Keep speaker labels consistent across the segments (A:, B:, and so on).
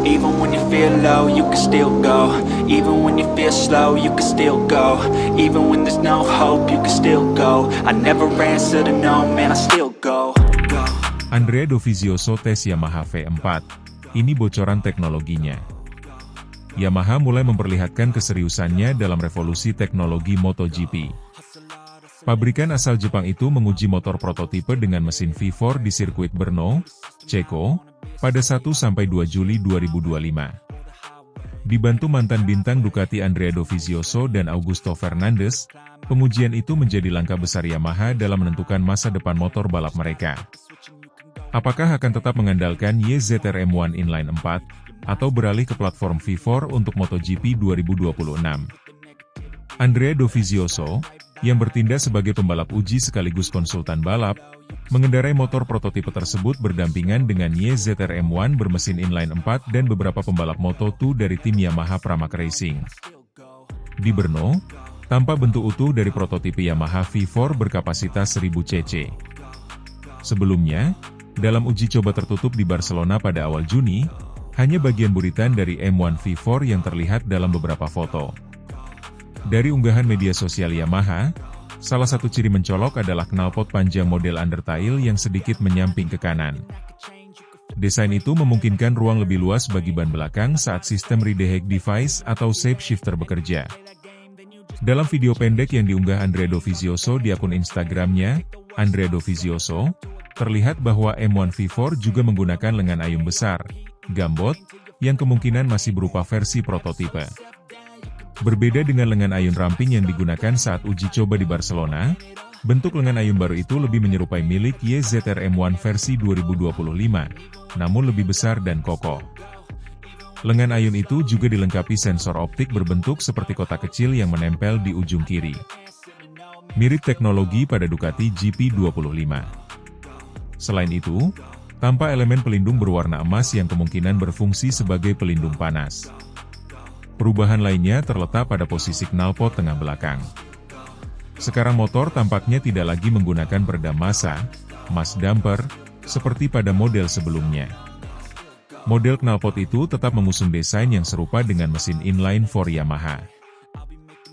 A: Even when you feel low, you can still go. Even when you feel slow, you can still go. Even when there's no hope, you can still go. I never answer to no, man, I still go.
B: Andrea Dovizioso tes Yamaha V4. Ini bocoran teknologinya. Yamaha mulai memperlihatkan keseriusannya dalam revolusi teknologi MotoGP. Pabrikan asal Jepang itu menguji motor prototipe dengan mesin V4 di sirkuit Brno, Ceko, pada 1–2 Juli 2025. Dibantu mantan bintang Ducati Andrea Dovizioso dan Augusto Fernandes, pengujian itu menjadi langkah besar Yamaha dalam menentukan masa depan motor balap mereka. Apakah akan tetap mengandalkan YZR M1 Inline 4, atau beralih ke platform V4 untuk MotoGP 2026? Andrea Dovizioso, yang bertindak sebagai pembalap uji sekaligus konsultan balap, mengendarai motor prototipe tersebut berdampingan dengan YZR M1 bermesin inline 4 dan beberapa pembalap Moto2 dari tim Yamaha Pramac Racing. Di Brno, tampak bentuk utuh dari prototipe Yamaha V4 berkapasitas 1000 cc. Sebelumnya, dalam uji coba tertutup di Barcelona pada awal Juni, hanya bagian buritan dari M1 V4 yang terlihat dalam beberapa foto. Dari unggahan media sosial Yamaha, salah satu ciri mencolok adalah knalpot panjang model undertail yang sedikit menyamping ke kanan. Desain itu memungkinkan ruang lebih luas bagi ban belakang saat sistem rear device atau shape shifter bekerja. Dalam video pendek yang diunggah Andrea Dovizioso di akun Instagramnya, Andrea Dovizioso, terlihat bahwa M1 V4 juga menggunakan lengan ayun besar, gambot, yang kemungkinan masih berupa versi prototipe. Berbeda dengan lengan ayun ramping yang digunakan saat uji coba di Barcelona, bentuk lengan ayun baru itu lebih menyerupai milik YZR M1 versi 2025, namun lebih besar dan kokoh. Lengan ayun itu juga dilengkapi sensor optik berbentuk seperti kotak kecil yang menempel di ujung kiri. Mirip teknologi pada Ducati GP25. Selain itu, tampak elemen pelindung berwarna emas yang kemungkinan berfungsi sebagai pelindung panas. Perubahan lainnya terletak pada posisi knalpot tengah belakang. Sekarang motor tampaknya tidak lagi menggunakan peredam massa, mass damper, seperti pada model sebelumnya. Model knalpot itu tetap mengusung desain yang serupa dengan mesin inline 4 Yamaha.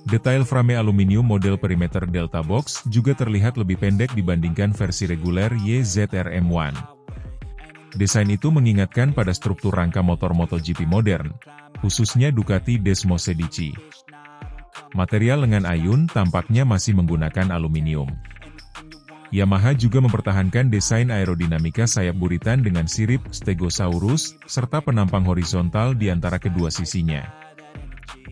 B: Detail frame aluminium model perimeter Delta Box juga terlihat lebih pendek dibandingkan versi reguler YZR M1. Desain itu mengingatkan pada struktur rangka motor MotoGP modern, khususnya Ducati Desmo 16. Material lengan ayun tampaknya masih menggunakan aluminium. Yamaha juga mempertahankan desain aerodinamika sayap buritan dengan sirip Stegosaurus, serta penampang horizontal di antara kedua sisinya.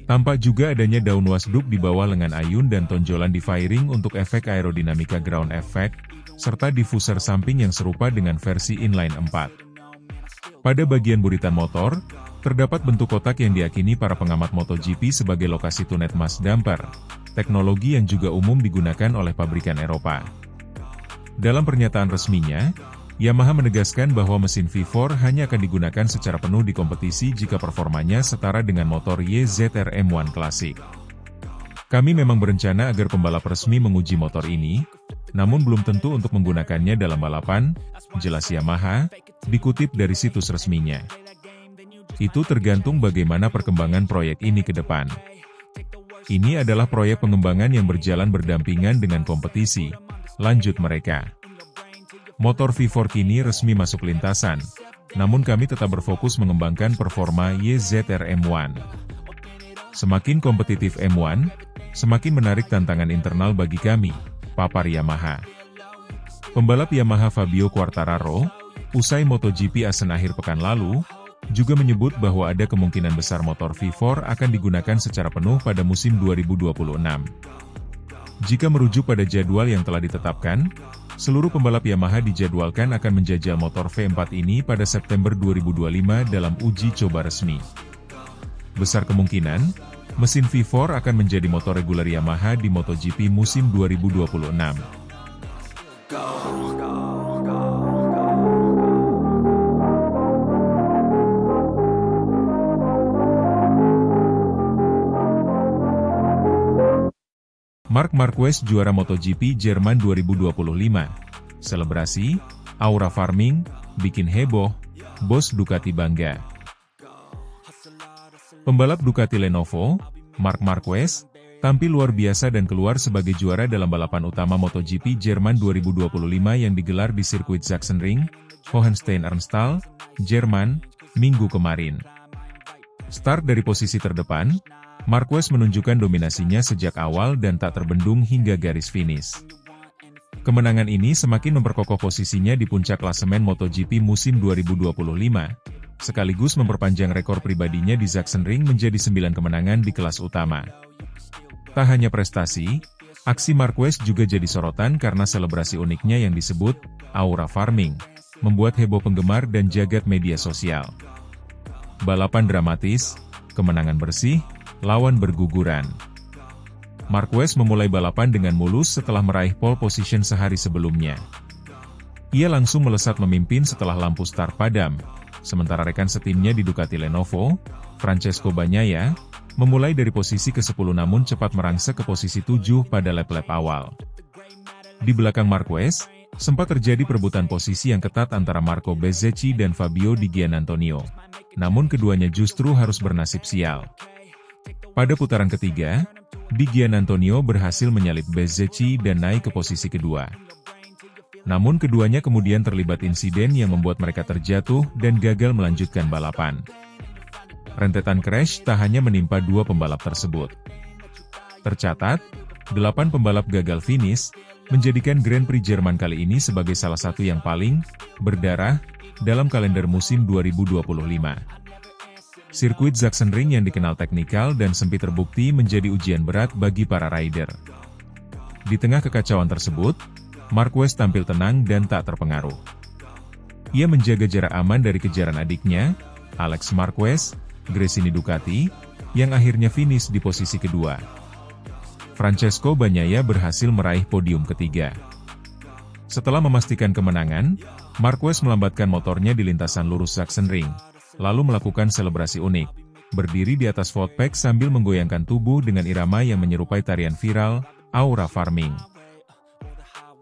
B: Tampak juga adanya daun wasduk di bawah lengan ayun dan tonjolan di fairing untuk efek aerodinamika ground effect, serta diffuser samping yang serupa dengan versi inline 4. Pada bagian buritan motor, terdapat bentuk kotak yang diyakini para pengamat MotoGP sebagai lokasi tunet mass damper, teknologi yang juga umum digunakan oleh pabrikan Eropa. Dalam pernyataan resminya, Yamaha menegaskan bahwa mesin V4 hanya akan digunakan secara penuh di kompetisi jika performanya setara dengan motor YZR M1 klasik. Kami memang berencana agar pembalap resmi menguji motor ini, namun belum tentu untuk menggunakannya dalam balapan, jelas Yamaha, dikutip dari situs resminya. Itu tergantung bagaimana perkembangan proyek ini ke depan. Ini adalah proyek pengembangan yang berjalan berdampingan dengan kompetisi, lanjut mereka. Motor V4 kini resmi masuk lintasan, namun kami tetap berfokus mengembangkan performa YZR M1. Semakin kompetitif M1, semakin menarik tantangan internal bagi kami, papar Yamaha. Pembalap Yamaha Fabio Quartararo, usai MotoGP Asen akhir pekan lalu, juga menyebut bahwa ada kemungkinan besar motor V4 akan digunakan secara penuh pada musim 2026. Jika merujuk pada jadwal yang telah ditetapkan, seluruh pembalap Yamaha dijadwalkan akan menjajal motor V4 ini pada September 2025 dalam uji coba resmi. Besar kemungkinan, mesin V4 akan menjadi motor reguler Yamaha di MotoGP musim 2026. Marc Marquez juara MotoGP Jerman 2025. Selebrasi, aura farming, bikin heboh, bos Ducati bangga. Pembalap Ducati Lenovo, Marc Marquez, tampil luar biasa dan keluar sebagai juara dalam balapan utama MotoGP Jerman 2025 yang digelar di sirkuit Sachsenring, Hohenstein-Ernstthal, Jerman, Minggu kemarin. Start dari posisi terdepan, Marquez menunjukkan dominasinya sejak awal dan tak terbendung hingga garis finish. Kemenangan ini semakin memperkokoh posisinya di puncak klasemen MotoGP musim 2025, sekaligus memperpanjang rekor pribadinya di Sachsenring menjadi 9 kemenangan di kelas utama. Tak hanya prestasi, aksi Marquez juga jadi sorotan karena selebrasi uniknya yang disebut aura farming, membuat heboh penggemar dan jagat media sosial. Balapan dramatis, kemenangan bersih, lawan berguguran. Marquez memulai balapan dengan mulus setelah meraih pole position sehari sebelumnya. Ia langsung melesat memimpin setelah lampu start padam, sementara rekan setimnya di Ducati Lenovo, Francesco Bagnaia, memulai dari posisi ke-10 namun cepat merangsek ke posisi 7 pada lap-lap awal. Di belakang Marquez, sempat terjadi perebutan posisi yang ketat antara Marco Bezzecchi dan Fabio Di Giannantonio. Namun keduanya justru harus bernasib sial. Pada putaran ketiga, Di Giannantonio berhasil menyalip Bezzecchi dan naik ke posisi kedua. Namun keduanya kemudian terlibat insiden yang membuat mereka terjatuh dan gagal melanjutkan balapan. Rentetan crash tak hanya menimpa dua pembalap tersebut. Tercatat, 8 pembalap gagal finish, menjadikan Grand Prix Jerman kali ini sebagai salah satu yang paling berdarah dalam kalender musim 2025. Sirkuit Sachsenring yang dikenal teknikal dan sempit terbukti menjadi ujian berat bagi para rider. Di tengah kekacauan tersebut, Marquez tampil tenang dan tak terpengaruh. Ia menjaga jarak aman dari kejaran adiknya, Alex Marquez, Gresini Ducati, yang akhirnya finish di posisi kedua. Francesco Bagnaia berhasil meraih podium ketiga. Setelah memastikan kemenangan, Marquez melambatkan motornya di lintasan lurus Sachsenring, lalu melakukan selebrasi unik, berdiri di atas fotpack sambil menggoyangkan tubuh dengan irama yang menyerupai tarian viral, aura farming.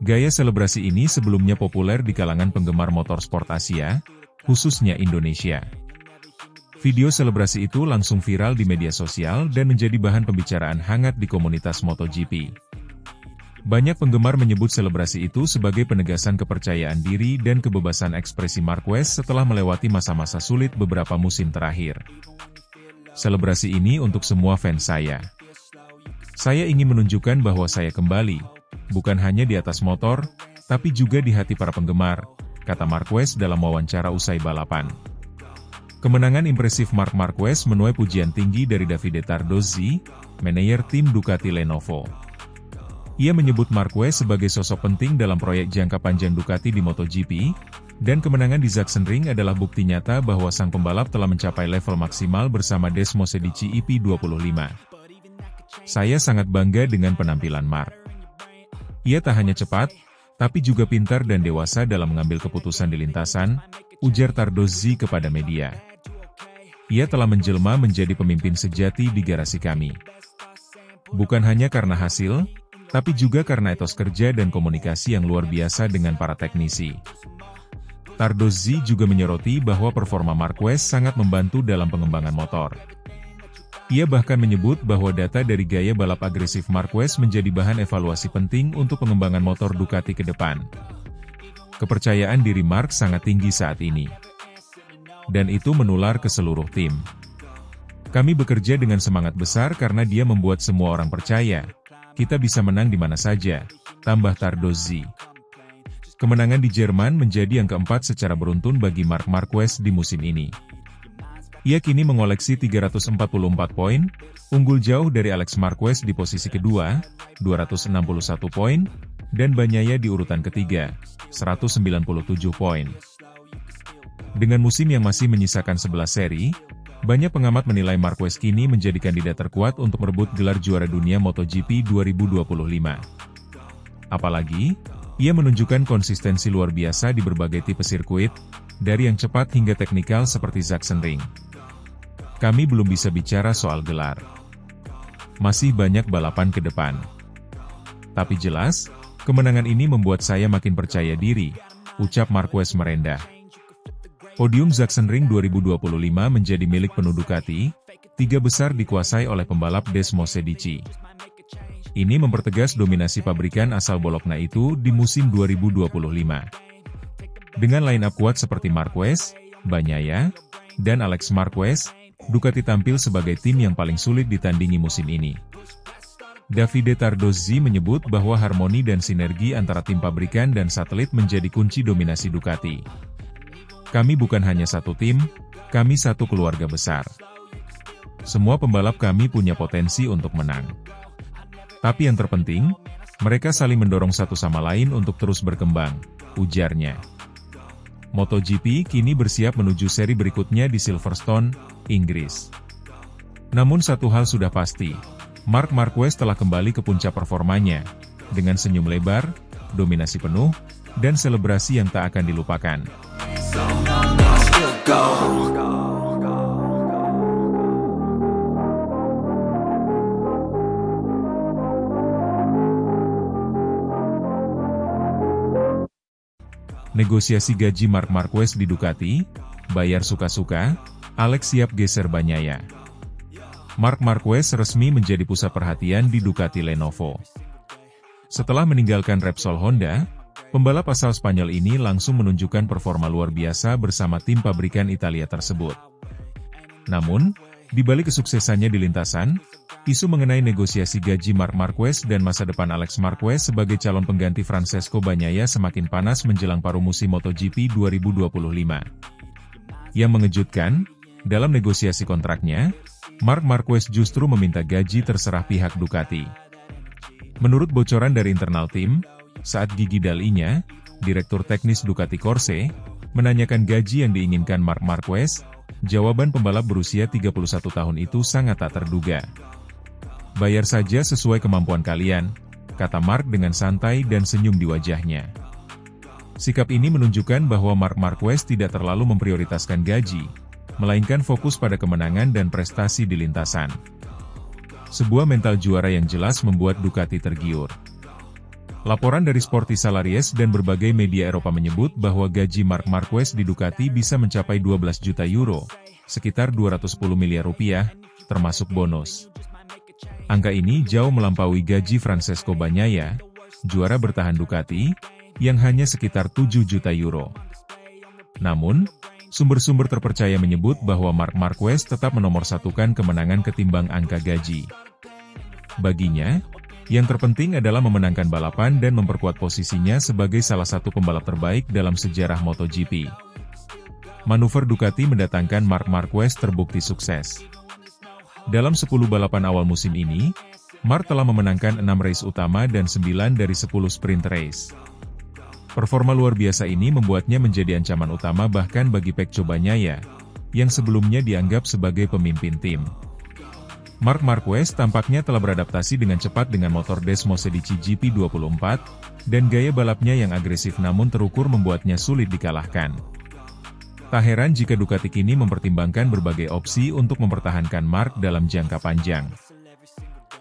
B: Gaya selebrasi ini sebelumnya populer di kalangan penggemar motorsport Asia, khususnya Indonesia. Video selebrasi itu langsung viral di media sosial dan menjadi bahan pembicaraan hangat di komunitas MotoGP. Banyak penggemar menyebut selebrasi itu sebagai penegasan kepercayaan diri dan kebebasan ekspresi Marquez setelah melewati masa-masa sulit beberapa musim terakhir. Selebrasi ini untuk semua fans saya. Saya ingin menunjukkan bahwa saya kembali, bukan hanya di atas motor, tapi juga di hati para penggemar, kata Marquez dalam wawancara usai balapan. Kemenangan impresif Marc Marquez menuai pujian tinggi dari Davide Tardozzi, manajer tim Ducati Lenovo. Ia menyebut Marquez sebagai sosok penting dalam proyek jangka panjang Ducati di MotoGP, dan kemenangan di Sachsenring adalah bukti nyata bahwa sang pembalap telah mencapai level maksimal bersama Desmosedici EP25. Saya sangat bangga dengan penampilan Marc. Ia tak hanya cepat, tapi juga pintar dan dewasa dalam mengambil keputusan di lintasan, ujar Tardozzi kepada media. Ia telah menjelma menjadi pemimpin sejati di garasi kami. Bukan hanya karena hasil, tapi juga karena etos kerja dan komunikasi yang luar biasa dengan para teknisi. Tardozzi juga menyoroti bahwa performa Marquez sangat membantu dalam pengembangan motor. Ia bahkan menyebut bahwa data dari gaya balap agresif Marquez menjadi bahan evaluasi penting untuk pengembangan motor Ducati ke depan. Kepercayaan diri Marc sangat tinggi saat ini. Dan itu menular ke seluruh tim. Kami bekerja dengan semangat besar karena dia membuat semua orang percaya, kita bisa menang di mana saja, tambah Tardozzi. Kemenangan di Jerman menjadi yang keempat secara beruntun bagi Marc Marquez di musim ini. Ia kini mengoleksi 344 poin, unggul jauh dari Alex Marquez di posisi kedua, 261 poin, dan Bagnaia di urutan ketiga, 197 poin. Dengan musim yang masih menyisakan 11 seri, banyak pengamat menilai Marquez kini menjadi kandidat terkuat untuk merebut gelar juara dunia MotoGP 2025. Apalagi, ia menunjukkan konsistensi luar biasa di berbagai tipe sirkuit, dari yang cepat hingga teknikal seperti Sachsenring. Kami belum bisa bicara soal gelar. Masih banyak balapan ke depan. Tapi jelas, kemenangan ini membuat saya makin percaya diri, ucap Marquez merendah. Podium Sachsenring 2025 menjadi milik penuh Ducati, tiga besar dikuasai oleh pembalap Desmosedici. Ini mempertegas dominasi pabrikan asal Bologna itu di musim 2025. Dengan line-up kuat seperti Marquez, Bagnaia, dan Alex Marquez, Ducati tampil sebagai tim yang paling sulit ditandingi musim ini. Davide Tardozzi menyebut bahwa harmoni dan sinergi antara tim pabrikan dan satelit menjadi kunci dominasi Ducati. Kami bukan hanya satu tim, kami satu keluarga besar. Semua pembalap kami punya potensi untuk menang. Tapi yang terpenting, mereka saling mendorong satu sama lain untuk terus berkembang, ujarnya. MotoGP kini bersiap menuju seri berikutnya di Silverstone, Inggris. Namun satu hal sudah pasti, Marc Marquez telah kembali ke puncak performanya, dengan senyum lebar, dominasi penuh, dan selebrasi yang tak akan dilupakan. Negosiasi gaji Marc Marquez di Ducati, bayar suka-suka, Alex siap geser Bagnaia. Marc Marquez resmi menjadi pusat perhatian di Ducati Lenovo. Setelah meninggalkan Repsol Honda, pembalap asal Spanyol ini langsung menunjukkan performa luar biasa bersama tim pabrikan Italia tersebut. Namun, di balik kesuksesannya di lintasan, isu mengenai negosiasi gaji Marc Marquez dan masa depan Alex Marquez sebagai calon pengganti Francesco Bagnaia semakin panas menjelang paruh musim MotoGP 2025. Yang mengejutkan, dalam negosiasi kontraknya, Marc Marquez justru meminta gaji terserah pihak Ducati. Menurut bocoran dari internal tim, saat Gigi Dall'Igna, direktur teknis Ducati Corse, menanyakan gaji yang diinginkan Marc Marquez, jawaban pembalap berusia 31 tahun itu sangat tak terduga. Bayar saja sesuai kemampuan kalian, kata Marc dengan santai dan senyum di wajahnya. Sikap ini menunjukkan bahwa Marc Marquez tidak terlalu memprioritaskan gaji, melainkan fokus pada kemenangan dan prestasi di lintasan. Sebuah mental juara yang jelas membuat Ducati tergiur. Laporan dari Sporti Salaries dan berbagai media Eropa menyebut bahwa gaji Marc Marquez di Ducati bisa mencapai 12 juta euro, sekitar 210 miliar rupiah, termasuk bonus. Angka ini jauh melampaui gaji Francesco Bagnaia, juara bertahan Ducati, yang hanya sekitar 7 juta euro. Namun, sumber-sumber terpercaya menyebut bahwa Marc Marquez tetap menomorsatukan kemenangan ketimbang angka gaji. Baginya, yang terpenting adalah memenangkan balapan dan memperkuat posisinya sebagai salah satu pembalap terbaik dalam sejarah MotoGP. Manuver Ducati mendatangkan Marc Marquez terbukti sukses. Dalam 10 balapan awal musim ini, Marc telah memenangkan 6 race utama dan 9 dari 10 sprint race. Performa luar biasa ini membuatnya menjadi ancaman utama bahkan bagi Pecco Bagnaia, yang sebelumnya dianggap sebagai pemimpin tim. Marc Marquez tampaknya telah beradaptasi dengan cepat dengan motor Desmosedici GP24, dan gaya balapnya yang agresif namun terukur membuatnya sulit dikalahkan. Tak heran jika Ducati kini mempertimbangkan berbagai opsi untuk mempertahankan Marc dalam jangka panjang.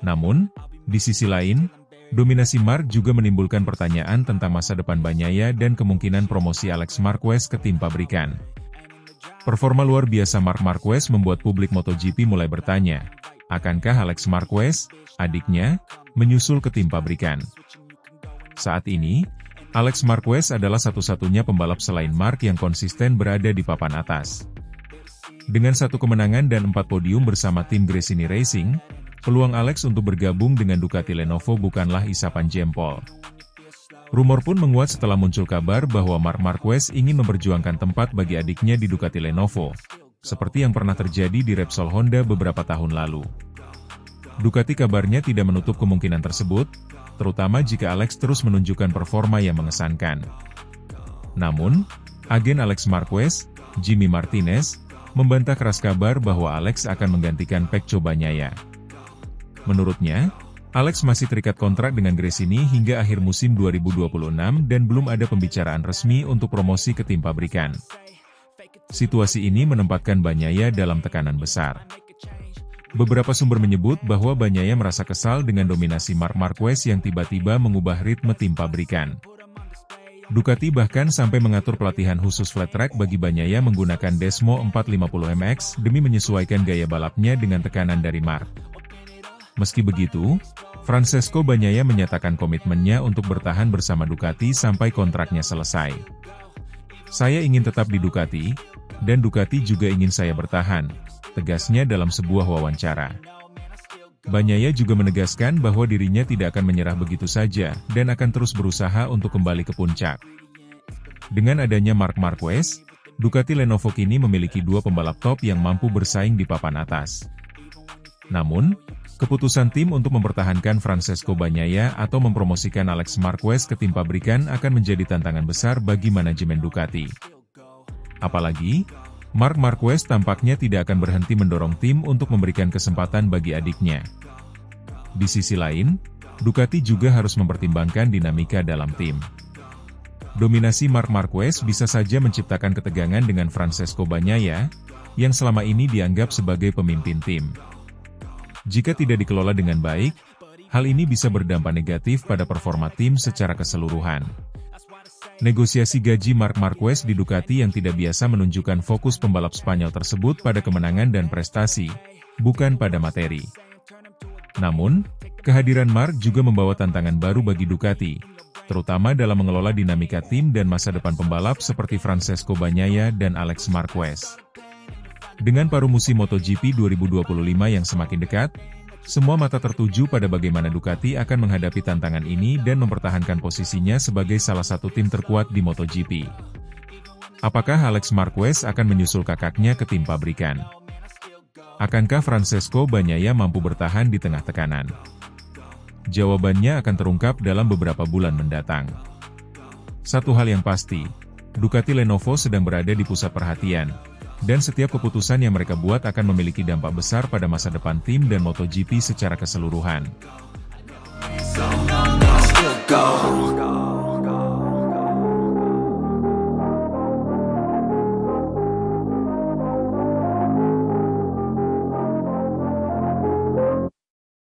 B: Namun, di sisi lain, dominasi Marc juga menimbulkan pertanyaan tentang masa depan Bagnaia dan kemungkinan promosi Alex Marquez ke tim pabrikan. Performa luar biasa Marc Marquez membuat publik MotoGP mulai bertanya, akankah Alex Marquez, adiknya, menyusul ke tim pabrikan? Saat ini, Alex Marquez adalah satu-satunya pembalap selain Marc yang konsisten berada di papan atas. Dengan 1 kemenangan dan 4 podium bersama tim Gresini Racing, peluang Alex untuk bergabung dengan Ducati Lenovo bukanlah isapan jempol. Rumor pun menguat setelah muncul kabar bahwa Marc Marquez ingin memperjuangkan tempat bagi adiknya di Ducati Lenovo, seperti yang pernah terjadi di Repsol Honda beberapa tahun lalu. Ducati kabarnya tidak menutup kemungkinan tersebut, terutama jika Alex terus menunjukkan performa yang mengesankan. Namun, agen Alex Marquez, Jimmy Martinez, membantah keras kabar bahwa Alex akan menggantikan Pecco Bagnaia. Menurutnya, Alex masih terikat kontrak dengan Gresini hingga akhir musim 2026 dan belum ada pembicaraan resmi untuk promosi ke tim pabrikan. Situasi ini menempatkan Bagnaia dalam tekanan besar. Beberapa sumber menyebut bahwa Bagnaia merasa kesal dengan dominasi Marc Marquez yang tiba-tiba mengubah ritme tim pabrikan. Ducati bahkan sampai mengatur pelatihan khusus flat track bagi Bagnaia menggunakan Desmo 450 MX demi menyesuaikan gaya balapnya dengan tekanan dari Marc. Meski begitu, Francesco Bagnaia menyatakan komitmennya untuk bertahan bersama Ducati sampai kontraknya selesai. "Saya ingin tetap di Ducati, dan Ducati juga ingin saya bertahan," tegasnya dalam sebuah wawancara. Bagnaia juga menegaskan bahwa dirinya tidak akan menyerah begitu saja, dan akan terus berusaha untuk kembali ke puncak. Dengan adanya Marc Marquez, Ducati Lenovo kini memiliki dua pembalap top yang mampu bersaing di papan atas. Namun, keputusan tim untuk mempertahankan Francesco Bagnaia atau mempromosikan Alex Marquez ke tim pabrikan akan menjadi tantangan besar bagi manajemen Ducati. Apalagi, Marc Marquez tampaknya tidak akan berhenti mendorong tim untuk memberikan kesempatan bagi adiknya. Di sisi lain, Ducati juga harus mempertimbangkan dinamika dalam tim. Dominasi Marc Marquez bisa saja menciptakan ketegangan dengan Francesco Bagnaia, yang selama ini dianggap sebagai pemimpin tim. Jika tidak dikelola dengan baik, hal ini bisa berdampak negatif pada performa tim secara keseluruhan. Negosiasi gaji Marc Marquez di Ducati yang tidak biasa menunjukkan fokus pembalap Spanyol tersebut pada kemenangan dan prestasi, bukan pada materi. Namun, kehadiran Marc juga membawa tantangan baru bagi Ducati, terutama dalam mengelola dinamika tim dan masa depan pembalap seperti Francesco Bagnaia dan Alex Marquez. Dengan paruh musim MotoGP 2025 yang semakin dekat, semua mata tertuju pada bagaimana Ducati akan menghadapi tantangan ini dan mempertahankan posisinya sebagai salah satu tim terkuat di MotoGP. Apakah Alex Marquez akan menyusul kakaknya ke tim pabrikan? Akankah Francesco Bagnaia mampu bertahan di tengah tekanan? Jawabannya akan terungkap dalam beberapa bulan mendatang. Satu hal yang pasti, Ducati Lenovo sedang berada di pusat perhatian, dan setiap keputusan yang mereka buat akan memiliki dampak besar pada masa depan tim dan MotoGP secara keseluruhan.